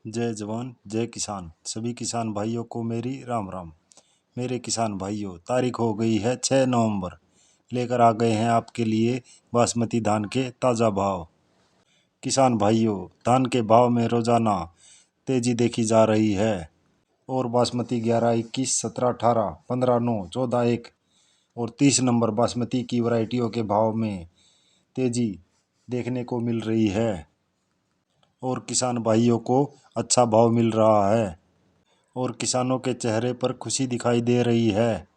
जय जवान जय किसान। सभी किसान भाइयों को मेरी राम राम। मेरे किसान भाइयों, तारीख हो गई है 6 नवंबर। लेकर आ गए हैं आपके लिए बासमती धान के ताज़ा भाव। किसान भाइयों, धान के भाव में रोजाना तेजी देखी जा रही है और बासमती 11, 21, 17, 18, 15, 9, 14, 1 और 30 नंबर बासमती की वैरायटियों के भाव में तेजी देखने को मिल रही है और किसान भाइयों को अच्छा भाव मिल रहा है और किसानों के चेहरे पर खुशी दिखाई दे रही है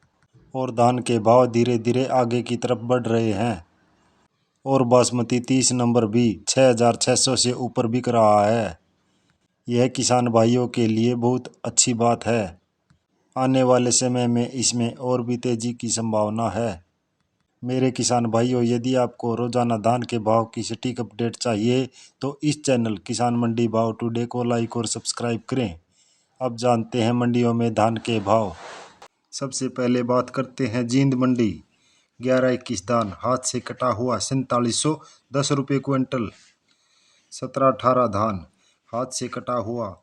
और धान के भाव धीरे धीरे आगे की तरफ बढ़ रहे हैं और बासमती 30 नंबर भी 6,600 से ऊपर बिक रहा है। यह किसान भाइयों के लिए बहुत अच्छी बात है। आने वाले समय में इसमें और भी तेजी की संभावना है। मेरे किसान भाइयों, यदि आपको रोजाना धान के भाव की सटीक अपडेट चाहिए तो इस चैनल किसान मंडी भाव टुडे को लाइक और सब्सक्राइब करें। अब जानते हैं मंडियों में धान के भाव। सबसे पहले बात करते हैं जींद मंडी। 11-21 धान हाथ से कटा हुआ 4710 रुपये क्विंटल। 17-18 धान हाथ से कटा हुआ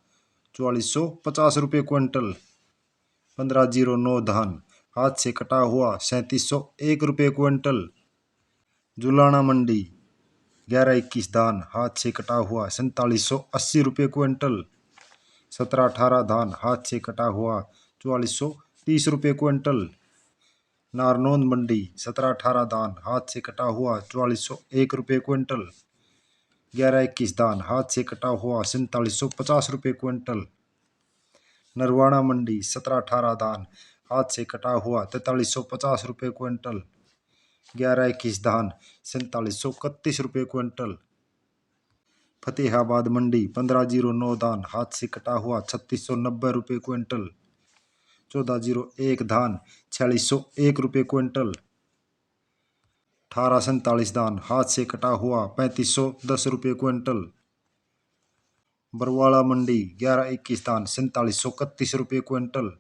4450 रुपये क्विंटल। 1509 धान हाथ से कटा हुआ 3701 रुपये क्विंटल। जुलाना मंडी 11-21 धान हाथ से कटा हुआ 4780 रुपये क्विंटल। 17-18 धान हाथ से कटा हुआ 4430 रुपये क्विंटल। नारनौंद मंडी 17-18 धान हाथ से कटा हुआ 4401 रुपये क्विंटल। 11-21 धान हाथ से कटा हुआ 4750 रुपये क्विंटल। नरवाना मंडी 17-18 धान हाथ से कटा हुआ 4350 रुपये क्विंटल। 11-21 धान 4731 रुपये क्विंटल। फतेहाबाद मंडी 1509 धान हाथ से कटा हुआ 3690 रुपये क्विंटल। 1401 धान 4601 रुपये क्विंटल। 1847 धान हाथ से कटा हुआ 3510 रुपये क्विंटल। बरवाड़ा मंडी 11-21 धान 4731 रुपये क्विंटल।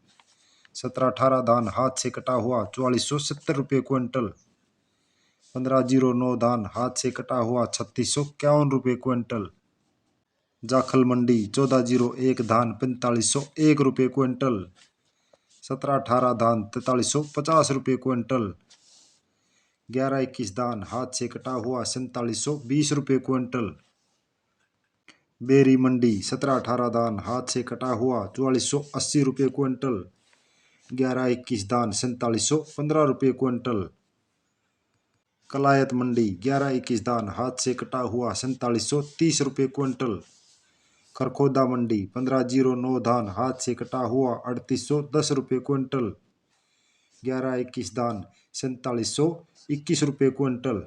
17-18 धान हाथ से कटा हुआ 4470 रुपये क्विंटल। 1509 धान हाथ से कटा हुआ 3651 रुपये क्विंटल। जाखल मंडी 1401 धान 4501 रुपये क्विंटल। 17-18 धान 4350 रुपये क्विंटल। 11-21 धान हाथ से कटा हुआ 4720 रुपये क्विंटल। बेरी मंडी 17-18 धान हाथ से कटा हुआ 4480 रुपये क्विंटल। 11-21 धान 4715 रुपये क्विंटल। कलायत मंडी 11-21 धान हाथ से कटा हुआ 4730 रुपये क्विंटल। खरखोदा मंडी 1509 धान हाथ से कटा हुआ 3810 रुपये क्विंटल। 11-21 धान 4721 रुपये क्विंटल।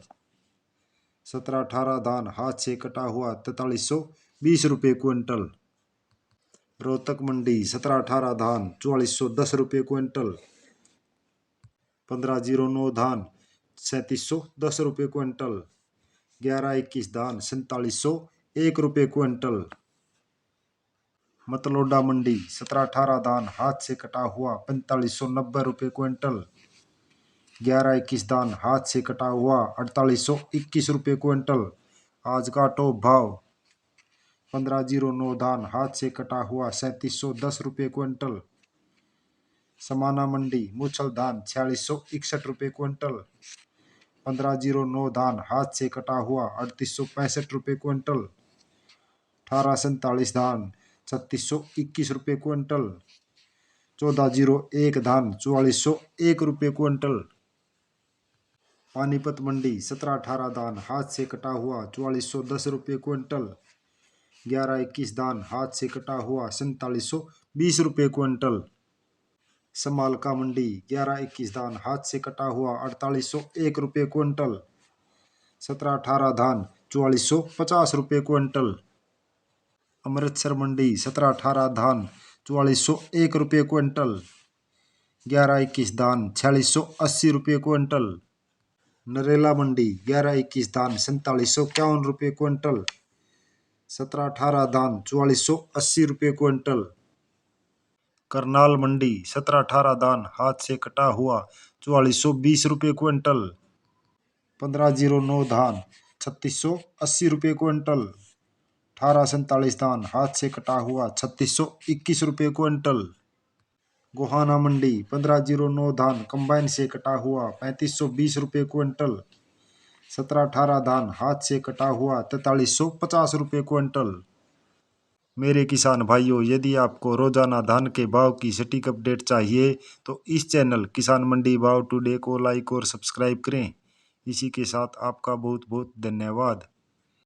17-18 धान हाथ से कटा हुआ 4320 रुपये क्विंटल। रोहतक मंडी 17-18 धान 4410 रुपये क्विंटल। 1509 धान 3710 रुपये क्विंटल। 11-21 धान 4701 रुपये क्विंटल। मतलोडा मंडी 17-18 धान हाथ से कटा हुआ 4590 रुपये क्विंटल। 11-21 धान हाथ से कटा हुआ 4821 रुपये क्विंटल। आज का टॉप भाव। 1509 धान हाथ से कटा हुआ 3710 रुपये क्विंटल। समाना मंडी मूछल धान 4661 रुपये क्विंटल। 1509 धान हाथ से कटा हुआ 3865 रुपये क्विंटल। 1847 धान 3621 रुपये क्विंटल। 1401 धान 4401 रुपये क्विंटल। पानीपत मंडी 17-18 धान हाथ से कटा हुआ 4410 रुपये क्विंटल। 11-21 धान हाथ से कटा हुआ 4720 रुपये क्विंटल। समालका मंडी 11-21 धान हाथ से कटा हुआ 4801 रुपये क्विंटल। 17-18 धान 4450 रुपये क्विंटल। अमृतसर मंडी 17-18 धान 4401 रुपये क्विंटल। 11-21 धान 4680 रुपये क्विंटल। नरेला मंडी 11-21 धान 4751 रुपये क्विंटल। 17-18 धान 4480 रुपये क्विंटल। करनाल मंडी 17-18 धान हाथ से कटा हुआ 4420 रुपये क्विंटल। 1509 धान 3680 रुपये क्विंटल। 1847 धान हाथ से कटा हुआ 3621 रुपये क्विंटल। गोहाना मंडी 1509 धान कंबाइन से कटा हुआ 3520 रुपये क्विंटल। 1718 धान हाथ से कटा हुआ 4350 रुपये क्विंटल। मेरे किसान भाइयों, यदि आपको रोजाना धान के भाव की सटीक अपडेट चाहिए तो इस चैनल किसान मंडी भाव टुडे को लाइक और सब्सक्राइब करें। इसी के साथ आपका बहुत बहुत धन्यवाद।